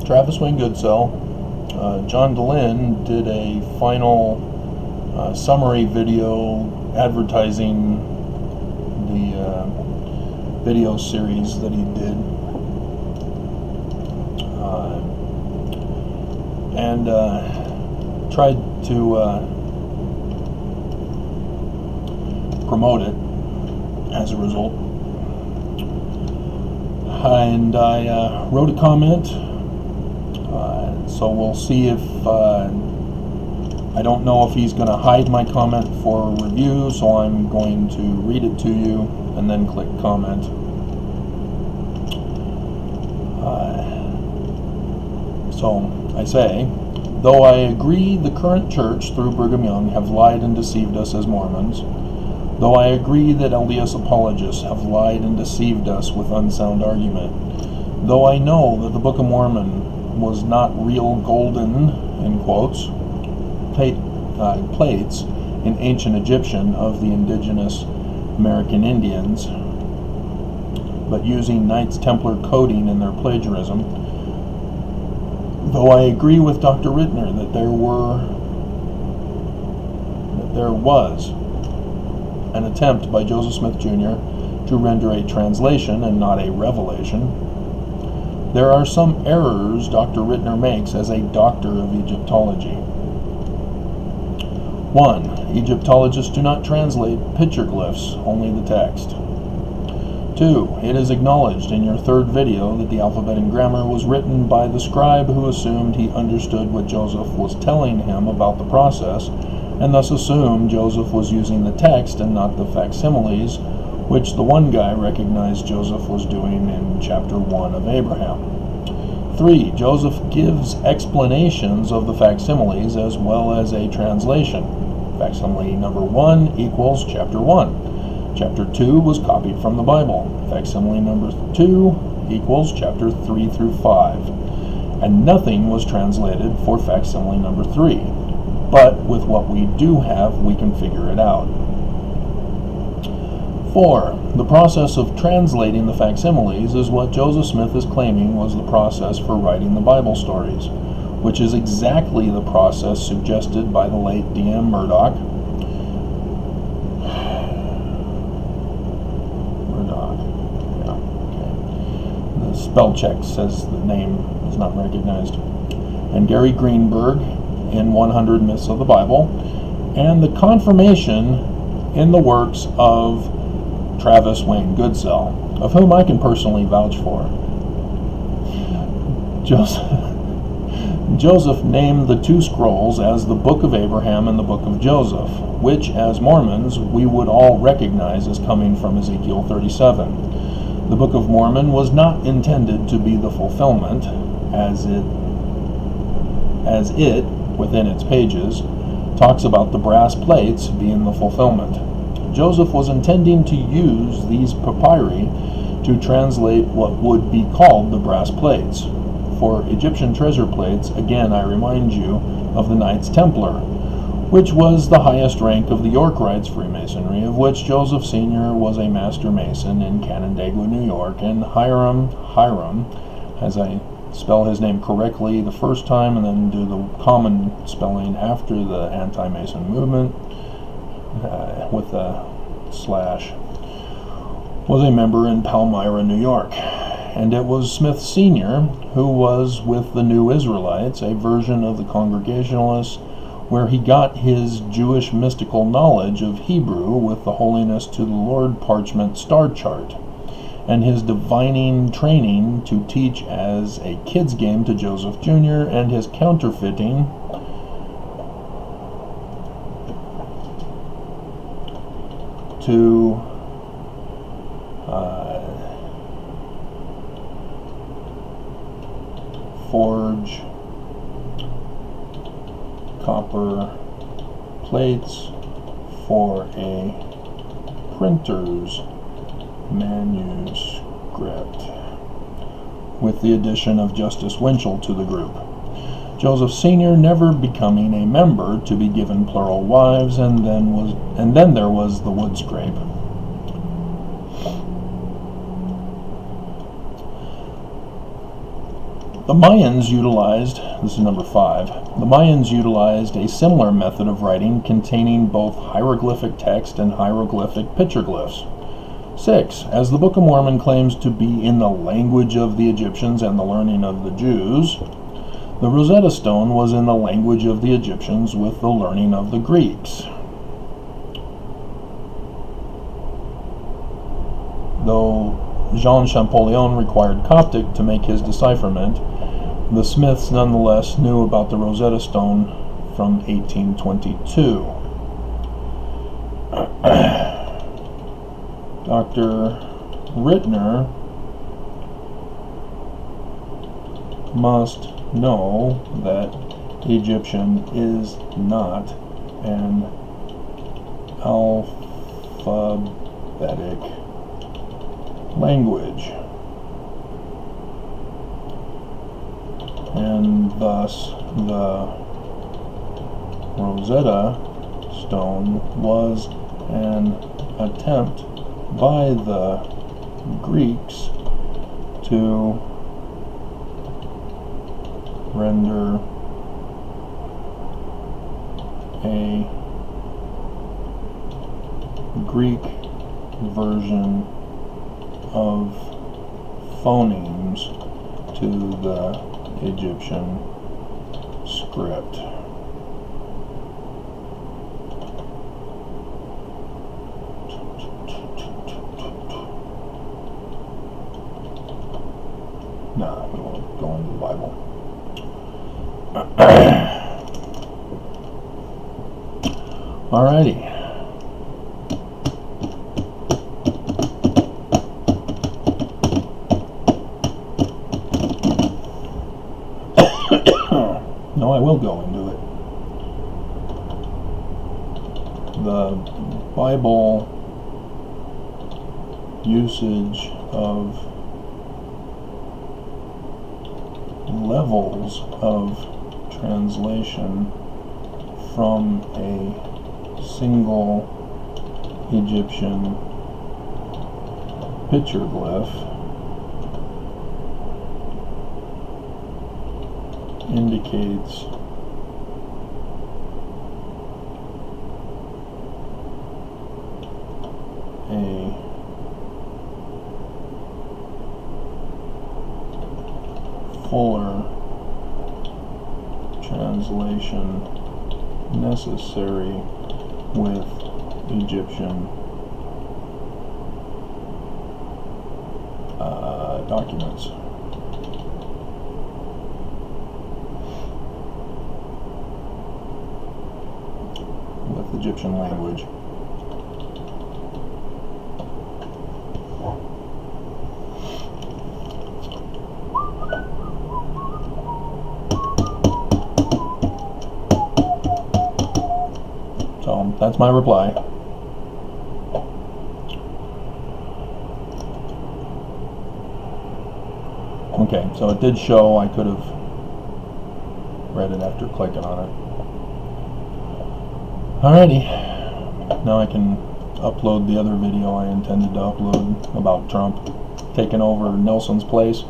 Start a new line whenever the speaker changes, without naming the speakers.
Travis Wayne Goodsell. John Dehlin did a final summary video advertising the video series that he did, and tried to promote it as a result. And I wrote a comment, so we'll see if I don't know if he's going to hide my comment for review, so I'm going to read it to you and then click comment. So I say, though I agree the current church through Brigham Young have lied and deceived us as Mormons, though I agree that LDS apologists have lied and deceived us with unsound argument, though I know that the Book of Mormon was not real golden, in quotes, plates in ancient Egyptian of the indigenous American Indians, but using Knights Templar coding in their plagiarism, though I agree with Dr. Ritner that there was an attempt by Joseph Smith Jr. to render a translation and not a revelation, there are some errors Dr. Ritner makes as a doctor of Egyptology. 1. Egyptologists do not translate picture glyphs, only the text. 2. It is acknowledged in your third video that the alphabet and grammar was written by the scribe who assumed he understood what Joseph was telling him about the process, and thus assumed Joseph was using the text and not the facsimiles, which the one guy recognized Joseph was doing in chapter 1 of Abraham. 3. Joseph gives explanations of the facsimiles as well as a translation. Facsimile number 1 equals chapter 1. Chapter 2 was copied from the Bible. Facsimile number 2 equals chapter 3 through 5. And nothing was translated for facsimile number 3. But with what we do have, we can figure it out. 4. The process of translating the facsimiles is what Joseph Smith is claiming was the process for writing the Bible stories, which is exactly the process suggested by the late D.M. Murdoch. The spell check says the name is not recognized. And Gary Greenberg in 100 Myths of the Bible, and the confirmation in the works of Travis Wayne Goodsell, of whom I can personally vouch for. Joseph named the two scrolls as the Book of Abraham and the Book of Joseph, which, as Mormons, we would all recognize as coming from Ezekiel 37. The Book of Mormon was not intended to be the fulfillment, as it, within its pages, talks about the brass plates being the fulfillment. Joseph was intending to use these papyri to translate what would be called the brass plates. For Egyptian treasure plates, again I remind you of the Knights Templar, which was the highest rank of the York Rites Freemasonry, of which Joseph Sr. was a master mason in Canandaigua, New York, and Hiram, as I spell his name correctly the first time and then do the common spelling after the anti-Mason movement, with a slash, was a member in Palmyra, New York. And it was Smith Sr. who was with the New Israelites, a version of the Congregationalists, where he got his Jewish mystical knowledge of Hebrew with the Holiness to the Lord parchment star chart, and his divining training to teach as a kid's game to Joseph Jr., and his counterfeiting to forge copper plates for a printer's manuscript, with the addition of Justice Winchell to the group. Joseph Sr. never becoming a member to be given plural wives, and then there was the wood scrape. The Mayans utilized, this is number 5, the Mayans utilized a similar method of writing containing both hieroglyphic text and hieroglyphic petroglyphs. 6. As the Book of Mormon claims to be in the language of the Egyptians and the learning of the Jews, the Rosetta Stone was in the language of the Egyptians with the learning of the Greeks. Though Jean Champollion required Coptic to make his decipherment, the Smiths nonetheless knew about the Rosetta Stone from 1822. Dr. Ritner must know that Egyptian is not an alphabetic language, and thus the Rosetta Stone was an attempt by the Greeks to render a Greek version of phonemes to the Egyptian script. Nah, we won't go into the Bible. Alrighty. No, I will go into it. The Bible usage of levels of translation from a single Egyptian petroglyph indicates a fuller translation necessary with Egyptian documents. With Egyptian language. So that's my reply. Okay, so it did show I could have read it after clicking on it. Alrighty, now I can upload the other video I intended to upload about Trump taking over Nelson's place.